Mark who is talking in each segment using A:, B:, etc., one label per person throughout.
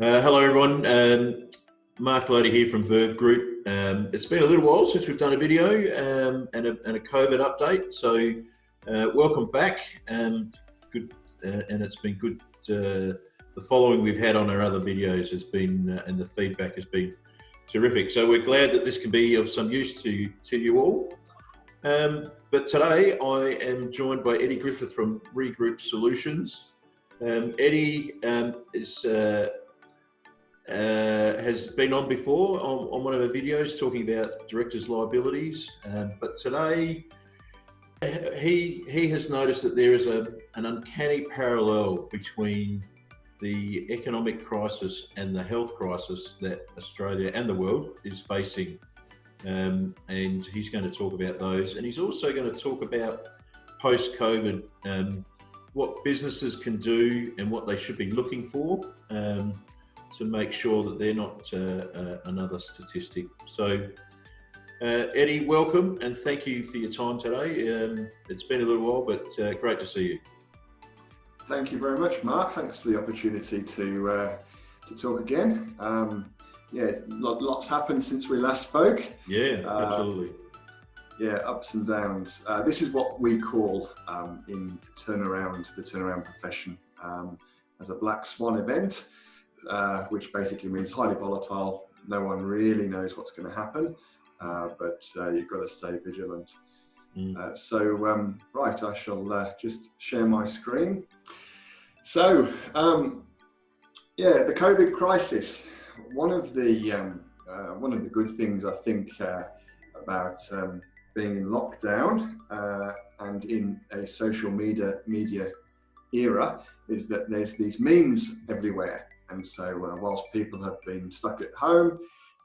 A: Hello everyone, Marc here from Verve Group. It's been a little while since we've done a video and a COVID update, so welcome back. Good, and it's been good. The following we've had on our other videos has been, and the feedback has been terrific. So we're glad that this can be of some use to you all. But today I am joined by Eddie Griffith from ReGroup Solutions. Eddie has been on before on one of our videos talking about directors' liabilities, but today he has noticed that there is an uncanny parallel between the economic crisis and the health crisis that Australia and the world is facing, and he's going to talk about those, and he's also going to talk about post-COVID, what businesses can do and what they should be looking for to make sure that they're not another statistic. So Eddie, welcome and thank you for your time today. It's been a little while, but great to see you.
B: Thank you very much, Mark. Thanks for the opportunity to talk again. Yeah, lots happened since we last spoke.
A: Yeah, absolutely.
B: Yeah, ups and downs. This is what we call in the turnaround profession as a black swan event, which basically means highly volatile. No one really knows what's going to happen, but you've got to stay vigilant. Right, I shall just share my screen. So, yeah, the COVID crisis. One of the good things I think about being in lockdown and in a social media era is that there's these memes everywhere. And so whilst people have been stuck at home,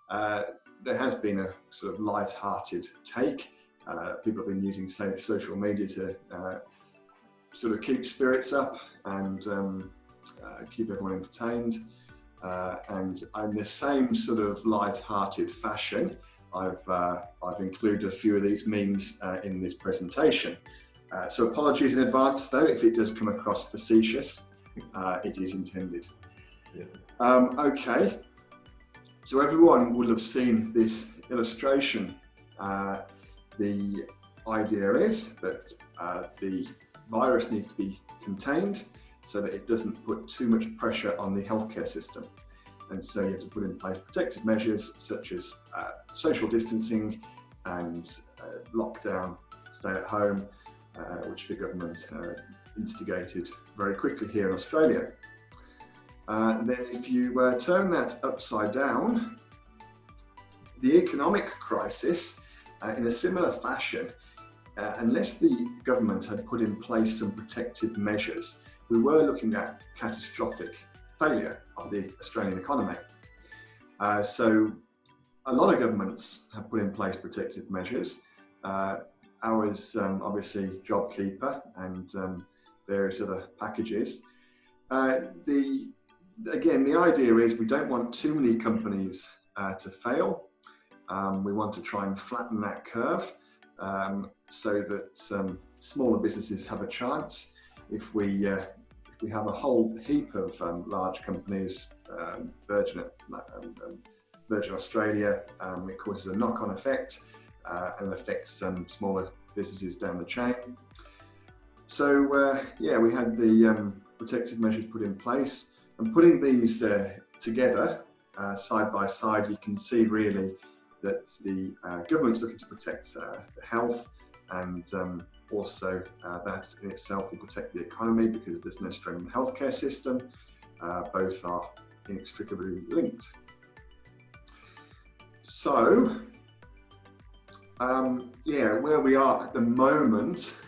B: there has been a sort of light-hearted take. People have been using social media to sort of keep spirits up and keep everyone entertained. And in the same sort of light-hearted fashion, I've included a few of these memes in this presentation. So apologies in advance though if it does come across facetious. It is intended. Yeah. Okay, so everyone will have seen this illustration. The idea is that the virus needs to be contained so that it doesn't put too much pressure on the healthcare system. And so you have to put in place protective measures such as social distancing and lockdown, stay at home, which the government instigated very quickly here in Australia. Then if you turn that upside down, the economic crisis, in a similar fashion, unless the government had put in place some protective measures, we were looking at catastrophic failure of the Australian economy. So a lot of governments have put in place protective measures. Ours, obviously, JobKeeper and various other packages. Again, the idea is we don't want too many companies to fail. We want to try and flatten that curve so that smaller businesses have a chance. If we have a whole heap of large companies, Virgin Australia, it causes a knock-on effect and affects smaller businesses down the chain. So yeah, we had the protective measures put in place, and putting these together side by side, you can see really that the government's looking to protect the health, and also that in itself will protect the economy because there's no strain on the healthcare system. Both are inextricably linked. So, yeah, where we are at the moment,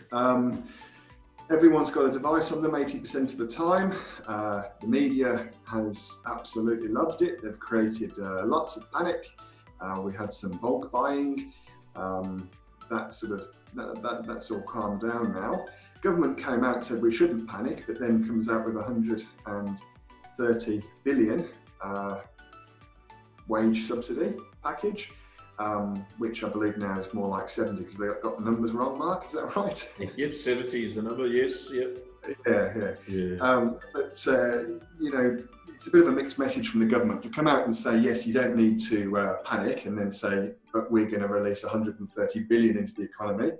B: everyone's got a device on them 80% of the time. The media has absolutely loved it. They've created lots of panic. We had some bulk buying. That's all calmed down now. Government came out and said we shouldn't panic, but then comes out with 130 billion wage subsidy package, which I believe now is more like 70 because they got the numbers wrong. Mark, is that right?
A: Yes, 70 is the number. Yes, yep.
B: Yeah. But you know, it's a bit of a mixed message from the government to come out and say, yes, you don't need to panic, and then say, but we're going to release 130 billion into the economy.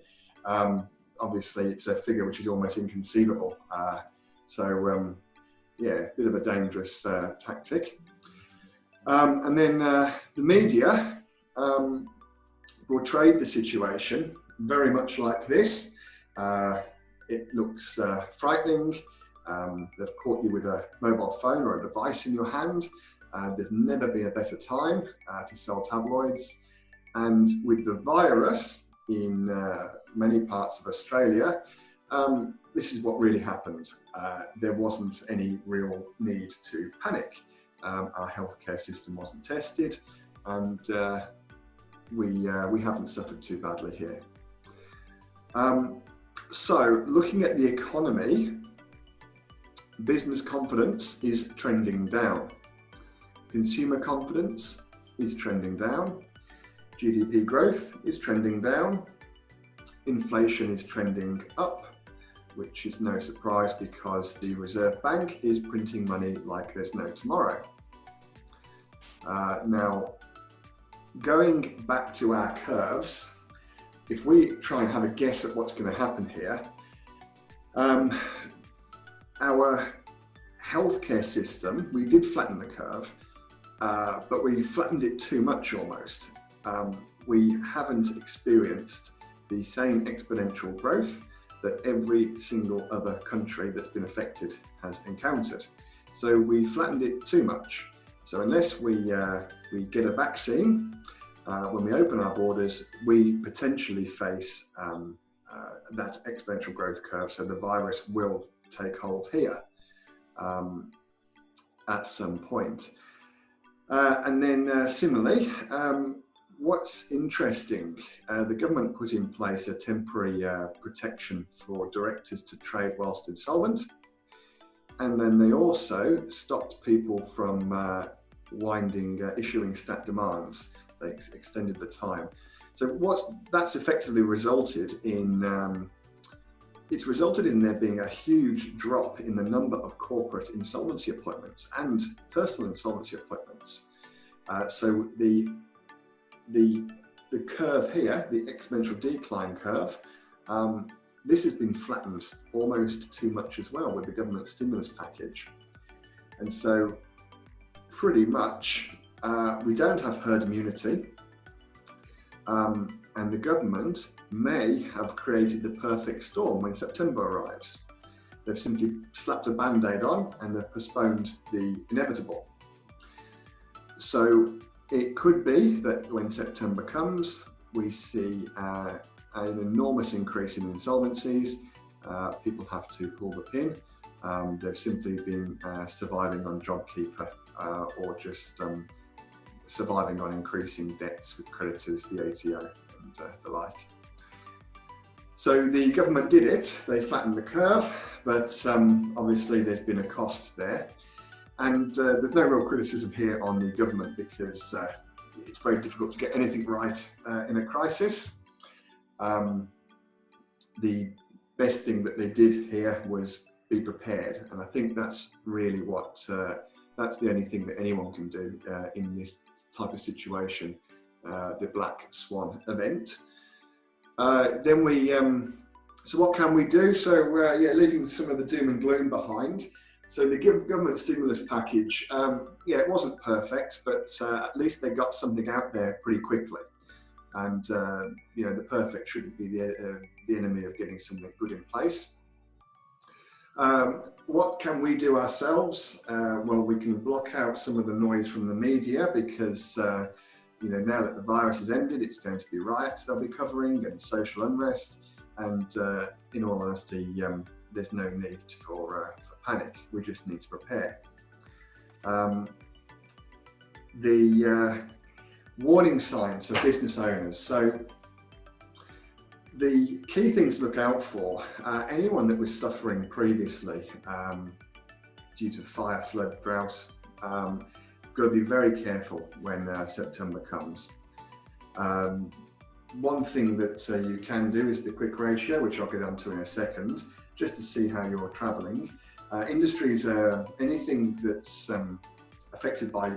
B: Obviously, it's a figure which is almost inconceivable. Yeah, a bit of a dangerous tactic. And then the media portrayed the situation very much like this. It looks frightening. They've caught you with a mobile phone or a device in your hand. There's never been a better time to sell tabloids. And with the virus in many parts of Australia, this is what really happened. There wasn't any real need to panic. Our healthcare system wasn't tested, and we haven't suffered too badly here. So looking at the economy, business confidence is trending down. Consumer confidence is trending down. GDP growth is trending down. Inflation is trending up, which is no surprise because the Reserve Bank is printing money like there's no tomorrow. Now, going back to our curves, if we try and have a guess at what's going to happen here, our healthcare system, we did flatten the curve, but we flattened it too much almost. We haven't experienced the same exponential growth that every single other country that's been affected has encountered. So we flattened it too much. So unless we get a vaccine, when we open our borders, we potentially face that exponential growth curve. So the virus will take hold here at some point. And then similarly, what's interesting, the government put in place a temporary protection for directors to trade whilst insolvent. And then they also stopped people from issuing stat demands. They extended the time. So that's effectively resulted in, it's resulted in there being a huge drop in the number of corporate insolvency appointments and personal insolvency appointments. So the curve here, the exponential decline curve, this has been flattened almost too much as well with the government stimulus package. And so pretty much we don't have herd immunity, and the government may have created the perfect storm when September arrives. They've simply slapped a band-aid on and they've postponed the inevitable. So it could be that when September comes, we see an enormous increase in insolvencies. People have to pull the pin. They've simply been surviving on JobKeeper or just surviving on increasing debts with creditors, the ATO and the like. So the government did it. They flattened the curve, but obviously there's been a cost there. And there's no real criticism here on the government because it's very difficult to get anything right in a crisis. The best thing that they did here was be prepared. And I think that's really that's the only thing that anyone can do in this type of situation, the black swan event. So what can we do? So leaving some of the doom and gloom behind. So the government stimulus package, it wasn't perfect, but at least they got something out there pretty quickly. And the perfect shouldn't be the enemy of getting something good in place. What can we do ourselves? Well, we can block out some of the noise from the media because now that the virus has ended, it's going to be riots they'll be covering and social unrest. And in all honesty, there's no need for panic. We just need to prepare. The warning signs for business owners. So the key things to look out for, anyone that was suffering previously due to fire, flood, drought, got to be very careful when September comes. one thing that you can do is the quick ratio, which I'll get onto in a second, just to see how you're travelling. Industries, anything that's affected by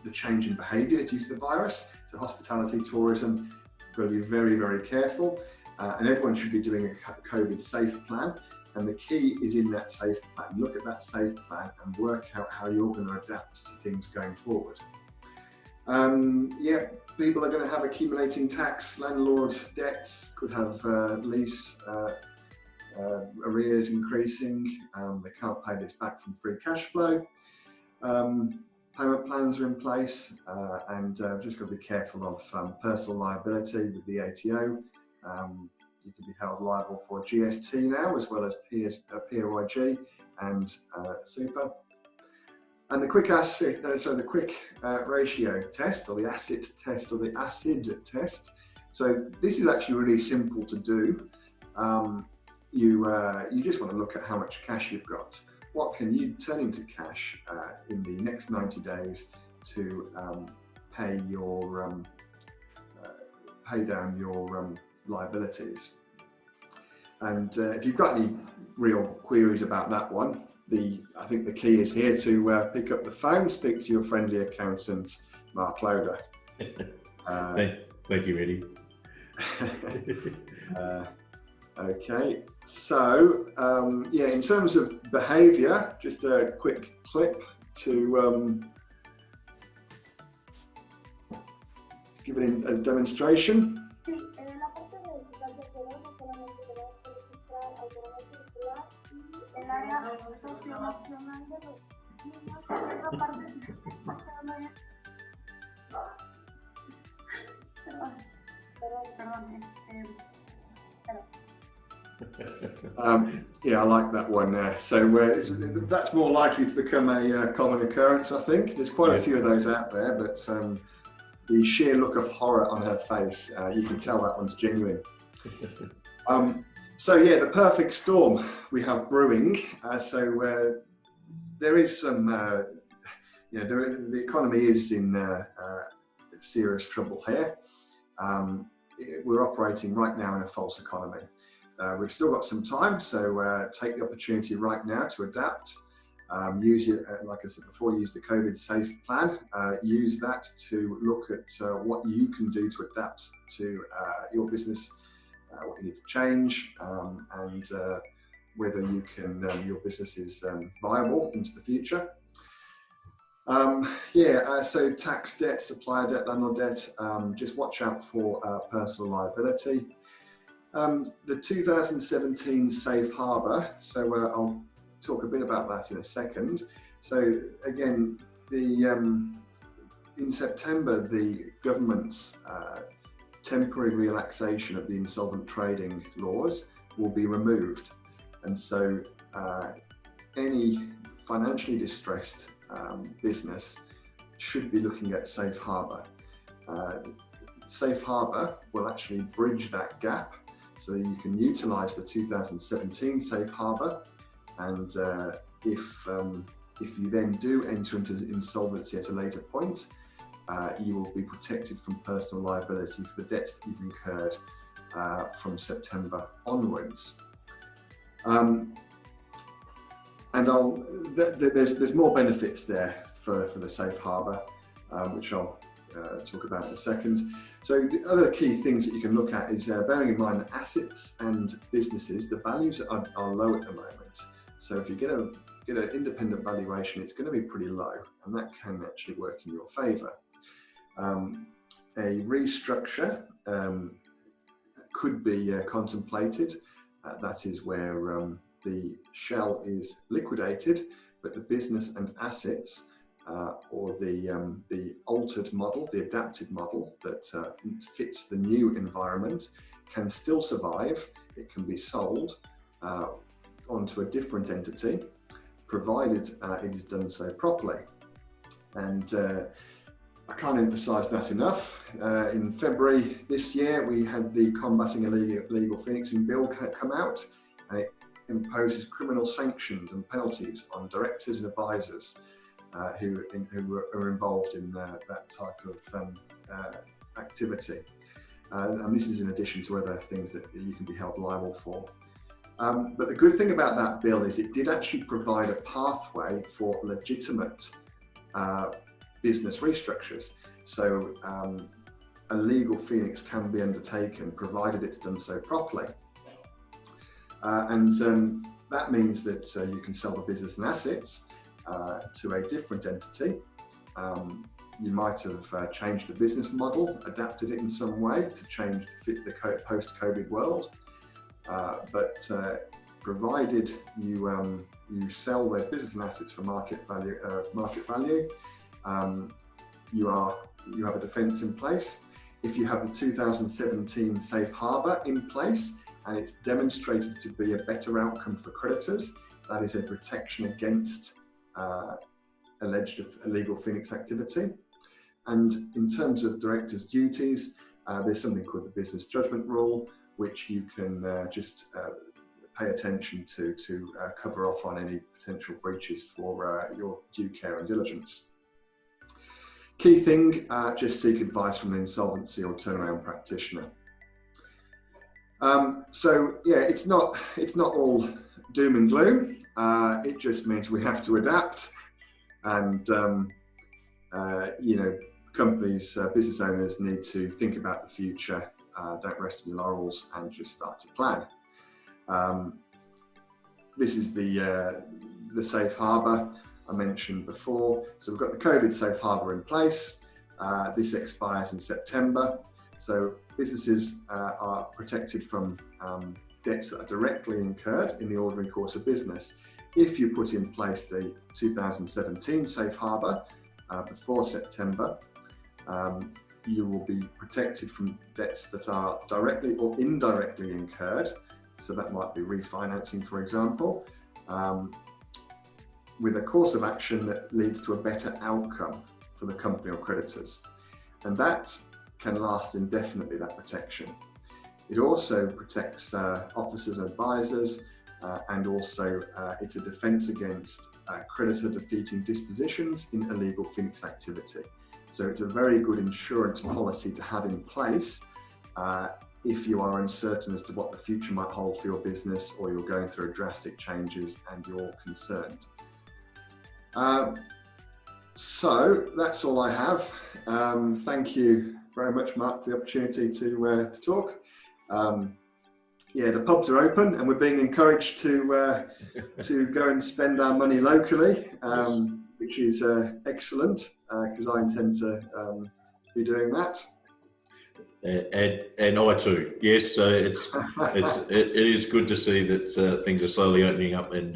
B: the change in behaviour due to the virus, so hospitality, tourism, you've got to be very, very careful. And everyone should be doing a COVID safe plan. And the key is in that safe plan. Look at that safe plan and work out how you're going to adapt to things going forward. Yeah, people are going to have accumulating tax, landlord debts, could have lease arrears increasing. They can't pay this back from free cash flow. Payment plans are in place, and just got to be careful of personal liability with the ATO. You can be held liable for GST now, as well as PAYG and super. And the quick ratio test, or the asset test, or the acid test. So this is actually really simple to do. You just want to look at how much cash you've got. What can you turn into cash in the next 90 days to pay down your liabilities? And if you've got any real queries about that one, I think the key is here to pick up the phone, speak to your friendly accountant, Marc Lauder.
A: Thank you, Eddie.
B: Okay, so yeah, in terms of behaviour, just a quick clip to give it a demonstration. Yeah, I like that one there. So that's more likely to become a common occurrence, I think. There's quite a few of those out there, but the sheer look of horror on her face, you can tell that one's genuine. So yeah, the perfect storm we have brewing. There is some, the economy is in serious trouble here. We're operating right now in a false economy. We've still got some time, so take the opportunity right now to adapt. Use it, like I said before, use the COVID safe plan. Use that to look at what you can do to adapt to your business, what you need to change, and whether you can, your business is viable into the future. So tax debt, supplier debt, landlord debt, just watch out for personal liability. The 2017 safe harbour, so I'll talk a bit about that in a second. So again, in September, the government's temporary relaxation of the insolvent trading laws will be removed. And so any financially distressed business should be looking at safe harbour. Safe harbour will actually bridge that gap so that you can utilise the 2017 safe harbour, and if you then do enter into insolvency at a later point, you will be protected from personal liability for the debts that you've incurred from September onwards. And there's more benefits there for the safe harbour, which I'll talk about in a second. So the other key things that you can look at is bearing in mind that assets and businesses, the values are low at the moment. So if you get an independent valuation, it's going to be pretty low, and that can actually work in your favour. A restructure could be contemplated. That is where the shell is liquidated, but the business and assets, or the altered model, the adapted model that fits the new environment, can still survive. It can be sold onto a different entity, provided it is done so properly. And I can't emphasise that enough. In February this year, we had the Combating Illegal Phoenixing Bill come out, and it imposes criminal sanctions and penalties on directors and advisors who are involved in that type of activity. And this is in addition to other things that you can be held liable for. But the good thing about that bill is it did actually provide a pathway for legitimate business restructures. So a legal phoenix can be undertaken provided it's done so properly. And that means that you can sell the business and assets to a different entity. You might have changed the business model, adapted it in some way to change to fit the post-COVID world. But provided you sell those business and assets for market value, you have a defence in place. If you have the 2017 safe harbour in place and it's demonstrated to be a better outcome for creditors, that is a protection against alleged illegal phoenix activity. And in terms of directors' duties, there's something called the business judgment rule, which you can just pay attention to cover off on any potential breaches for your due care and diligence. Key thing, just seek advice from an insolvency or turnaround practitioner. So yeah, it's not all doom and gloom. It just means we have to adapt, and you know, companies, business owners need to think about the future. Don't rest on your laurels and just start to plan. This is the safe harbour I mentioned before. So we've got the COVID safe harbour in place. This expires in September. So businesses are protected from debts that are directly incurred in the ordinary course of business. If you put in place the 2017 safe harbour before September, you will be protected from debts that are directly or indirectly incurred. So that might be refinancing, for example, with a course of action that leads to a better outcome for the company or creditors. And that can last indefinitely, that protection. It also protects officers and advisors, and also it's a defence against creditor defeating dispositions in illegal phoenix activity. So it's a very good insurance policy to have in place if you are uncertain as to what the future might hold for your business, or you're going through drastic changes and you're concerned. So that's all I have. Thank you very much, Marc, for the opportunity to talk. Yeah, the pubs are open and we're being encouraged to go and spend our money locally, which is excellent, because I intend to be doing that.
A: And I too, yes. It is good to see that things are slowly opening up, and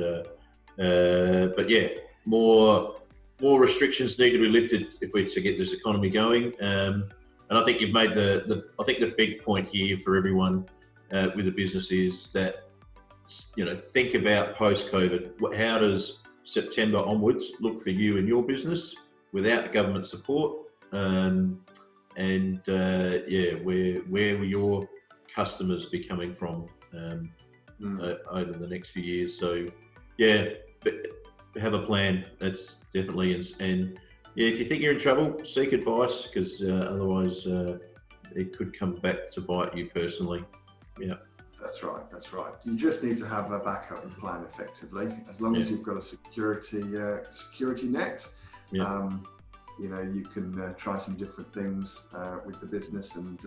A: but yeah, more restrictions need to be lifted if we're to get this economy going. And I think you've made I think the big point here for everyone with the business is that, you know, think about post-COVID. How does September onwards look for you and your business without government support? Yeah, where will your customers be coming from over the next few years? So yeah, but have a plan. That's definitely, and yeah, if you think you're in trouble, seek advice, because otherwise it could come back to bite you personally. Yeah,
B: that's right. You just need to have a backup plan effectively. As long as you've got a security net. Yeah. You know, you can try some different things with the business, and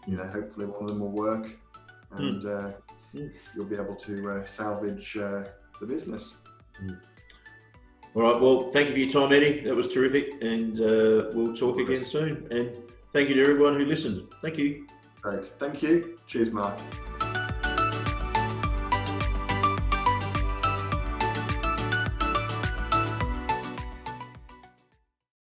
B: you know, hopefully one of them will work, and you'll be able to salvage the business.
A: All right, well, thank you for your time, Eddie. That was terrific, and we'll talk again soon. And thank you to everyone who listened. Thank you.
B: Great, thank you. Cheers, Marc.